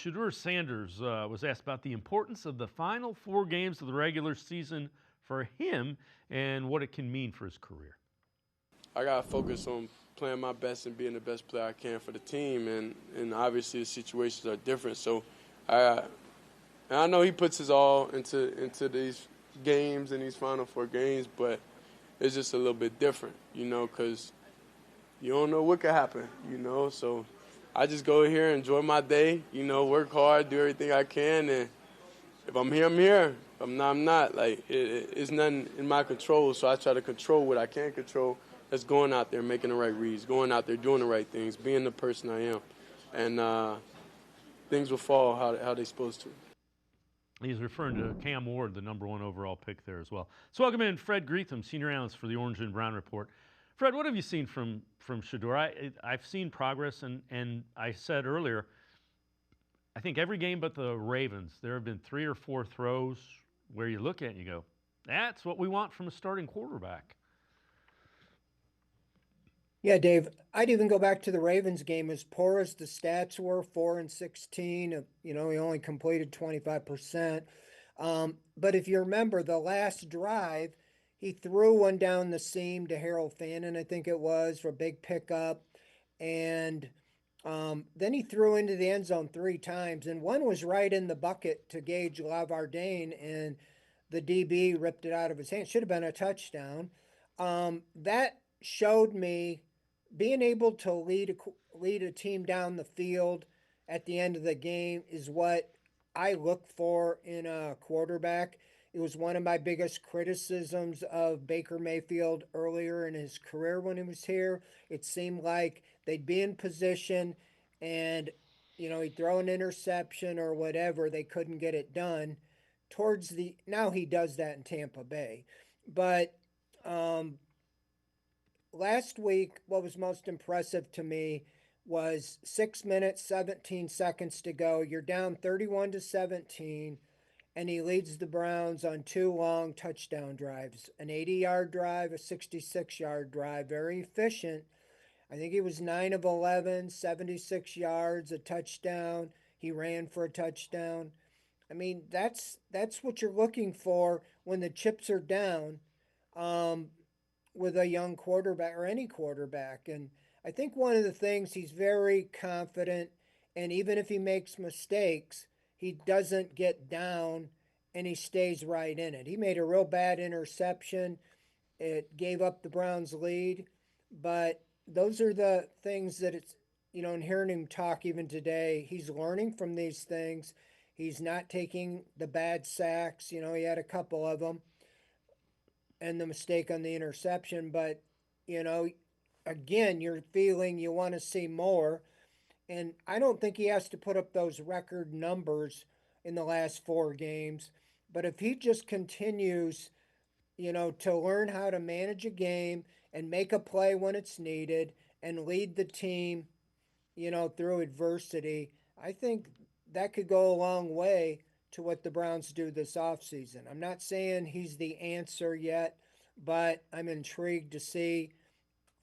Shedeur Sanders was asked about the importance of the final 4 games of the regular season for him and what it can mean for his career. I got to focus on playing my best and being the best player I can for the team, and obviously the situations are different. So I know he puts his all into these games and these final 4 games, but it's just a little bit different, because you don't know what could happen, So I just go here, enjoy my day, work hard, do everything I can, and if I'm here, I'm here. If I'm not, I'm not. Like, it's nothing in my control, so I try to control what I can control. That's going out there, making the right reads, going out there, doing the right things, being the person I am. And things will fall how they're supposed to. He's referring to Cam Ward, the number 1 overall pick there as well. So welcome in Fred Greetham, senior analyst for the Orange and Brown Report. Fred, what have you seen from Shedeur? I've seen progress, and I said earlier, I think every game but the Ravens, there have been 3 or 4 throws where you look at it and you go, that's what we want from a starting quarterback. Yeah, Dave, I'd even go back to the Ravens game. As poor as the stats were, 4 and 16, he only completed 25%. But if you remember the last drive, he threw one down the seam to Harold Fannin, I think it was, for a big pickup. And then he threw into the end zone 3 times, and one was right in the bucket to Gage Lavardane, and the DB ripped it out of his hand. Should have been a touchdown. That showed me being able to lead a team down the field at the end of the game is what I look for in a quarterback. It was one of my biggest criticisms of Baker Mayfield earlier in his career when he was here. It seemed like they'd be in position and, he'd throw an interception or whatever. They couldn't get it done. Now he does that in Tampa Bay. But last week, what was most impressive to me was 6 minutes, 17 seconds to go. You're down 31-17. And he leads the Browns on 2 long touchdown drives, an 80-yard drive, a 66-yard drive, very efficient. I think he was 9 of 11, 76 yards, a touchdown. He ran for a touchdown. I mean, that's what you're looking for when the chips are down with a young quarterback or any quarterback. And I think one of the things, he's very confident, and even if he makes mistakes, he doesn't get down and he stays right in it. He made a real bad interception. It gave up the Browns' lead. But those are the things that and hearing him talk even today, he's learning from these things. He's not taking the bad sacks. He had a couple of them and the mistake on the interception. But, again, you're feeling you want to see more. And I don't think he has to put up those record numbers in the last 4 games. But if he just continues, to learn how to manage a game and make a play when it's needed and lead the team, through adversity, I think that could go a long way to what the Browns do this offseason. I'm not saying he's the answer yet, but I'm intrigued to see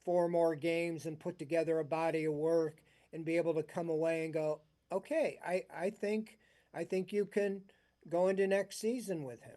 4 more games and put together a body of work and be able to come away and go, okay, I think you can go into next season with him.